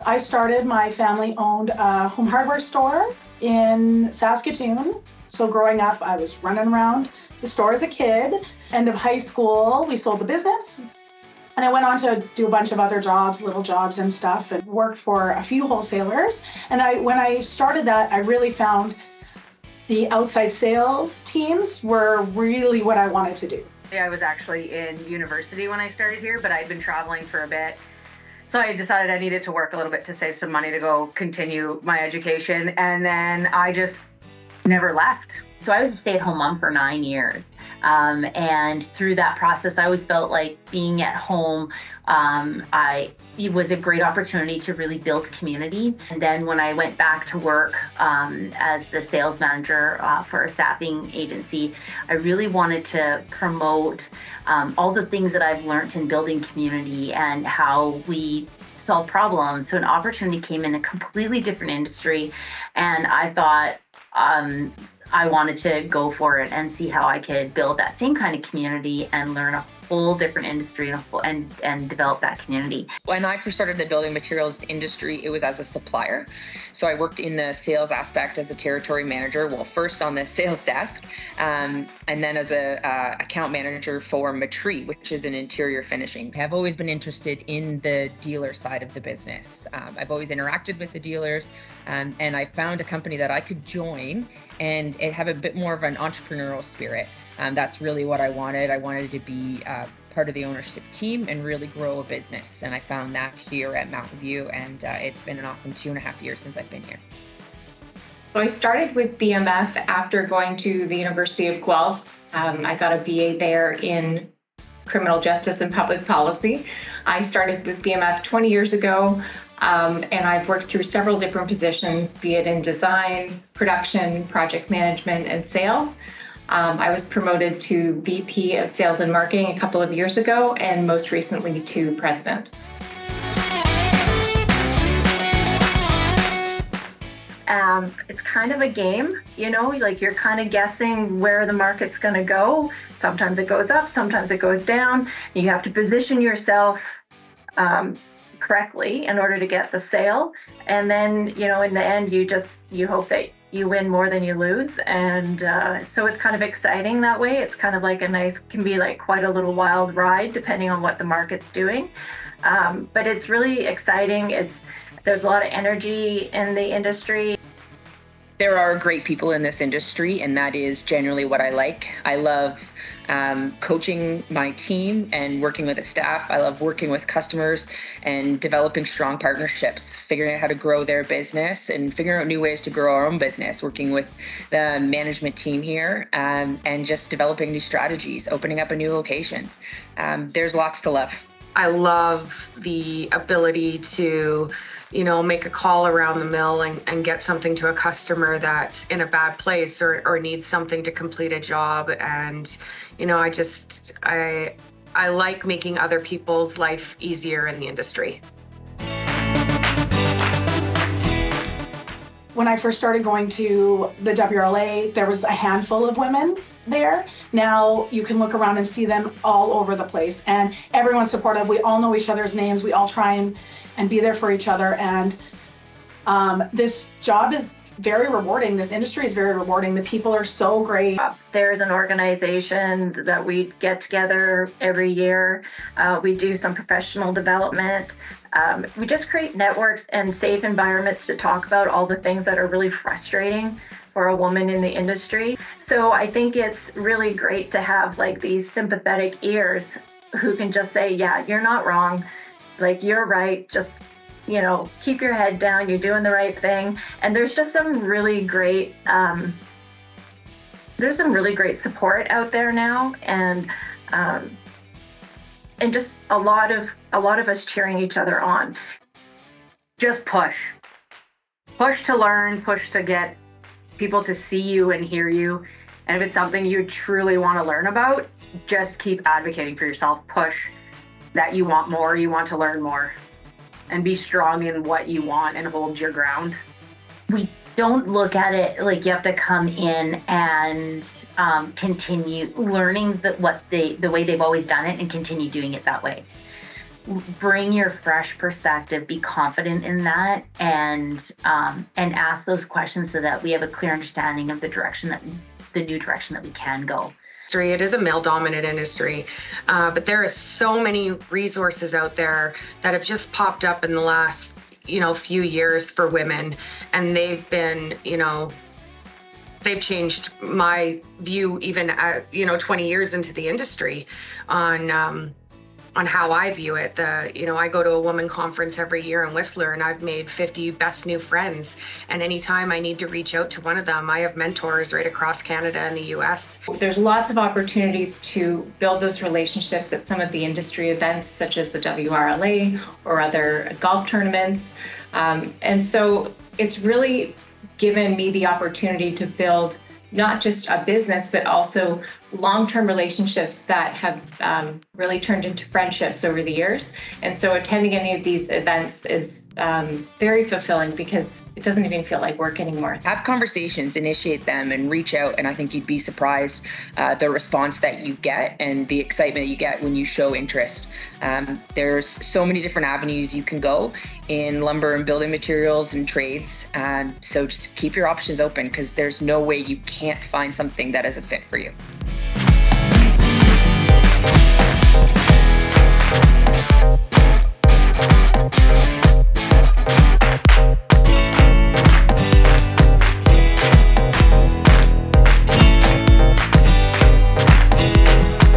I started my family-owned home hardware store in Saskatoon. So growing up, I was running around the store as a kid. End of high school, we sold the business. And I went on to do a bunch of other jobs, little jobs and stuff, and worked for a few wholesalers. And when I started that, I really found the outside sales teams were really what I wanted to do. I was actually in university when I started here, but I'd been traveling for a bit. So I decided I needed to work a little bit to save some money to go continue my education. And then I just never left. So I was a stay-at-home mom for 9 years. And through that process, I always felt like being at home, it was a great opportunity to really build community. And then when I went back to work as the sales manager for a staffing agency, I really wanted to promote all the things that I've learned in building community and how we solve problems. So an opportunity came in a completely different industry, and I thought, I wanted to go for it and see how I could build that same kind of community and learn a whole different industry and develop that community. When I first started the building materials industry, it was as a supplier. So I worked in the sales aspect as a territory manager, well, first on the sales desk, and then as a account manager for Matree, which is an interior finishing. I've always been interested in the dealer side of the business. I've always interacted with the dealers, and I found a company that I could join and have a bit more of an entrepreneurial spirit. That's really what I wanted. I wanted to be part of the ownership team and really grow a business. And I found that here at Mountain View, and it's been an awesome 2.5 years since I've been here. So I started with BMF after going to the University of Guelph. I got a BA there in criminal justice and public policy. I started with BMF 20 years ago, and I've worked through several different positions, be it in design, production, project management, and sales. I was promoted to VP of Sales and Marketing a couple of years ago, and most recently to President. It's kind of a game, like you're kind of guessing where the market's going to go. Sometimes it goes up, sometimes it goes down. You have to position yourself correctly in order to get the sale. And then, in the end, you hope that you win more than you lose. And so it's kind of exciting that way. It's kind of like can be like quite a little wild ride depending on what the market's doing. But it's really exciting. There's a lot of energy in the industry. There are great people in this industry, and that is generally what I like. I love coaching my team and working with the staff. I love working with customers and developing strong partnerships, figuring out how to grow their business and figuring out new ways to grow our own business, working with the management team here, and just developing new strategies, opening up a new location. There's lots to love. I love the ability to, make a call around the mill and get something to a customer that's in a bad place or needs something to complete a job. And, I like making other people's life easier in the industry. When I first started going to the WRLA, there was a handful of women there. Now you can look around and see them all over the place, and everyone's supportive. We all know each other's names. We all try and be there for each other. And this job is very rewarding. This industry is very rewarding. The people are so great. There's an organization that we get together every year. We do some professional development. We just create networks and safe environments to talk about all the things that are really frustrating for a woman in the industry. So I think it's really great to have like these sympathetic ears who can just say, yeah, you're not wrong. Like, you're right. Just, keep your head down. You're doing the right thing. And there's just some really great, support out there now. And just a lot of us cheering each other on. Just push to learn, push to get people to see you and hear you. And if it's something you truly want to learn about, just keep advocating for yourself. Push that you want more, you want to learn more, and be strong in what you want and hold your ground. We don't look at it like you have to come in and continue learning the way they've always done it and continue doing it that way. bring your fresh perspective, be confident in that, and ask those questions so that we have a clear understanding of the new direction that we can go. It is a male-dominant industry, but there are so many resources out there that have just popped up in the last, few years for women, and they've been, they've changed my view even at, 20 years into the industry on how I view it. I go to a woman conference every year in Whistler, and I've made 50 best new friends. And anytime I need to reach out to one of them, I have mentors right across Canada and the US. There's lots of opportunities to build those relationships at some of the industry events, such as the WRLA or other golf tournaments. And so it's really given me the opportunity to build not just a business, but also long-term relationships that have really turned into friendships over the years. And so attending any of these events is very fulfilling because it doesn't even feel like work anymore. Have conversations, initiate them, and reach out. And I think you'd be surprised the response that you get and the excitement you get when you show interest. There's so many different avenues you can go in lumber and building materials and trades. So just keep your options open because there's no way you can't find something that is a fit for you.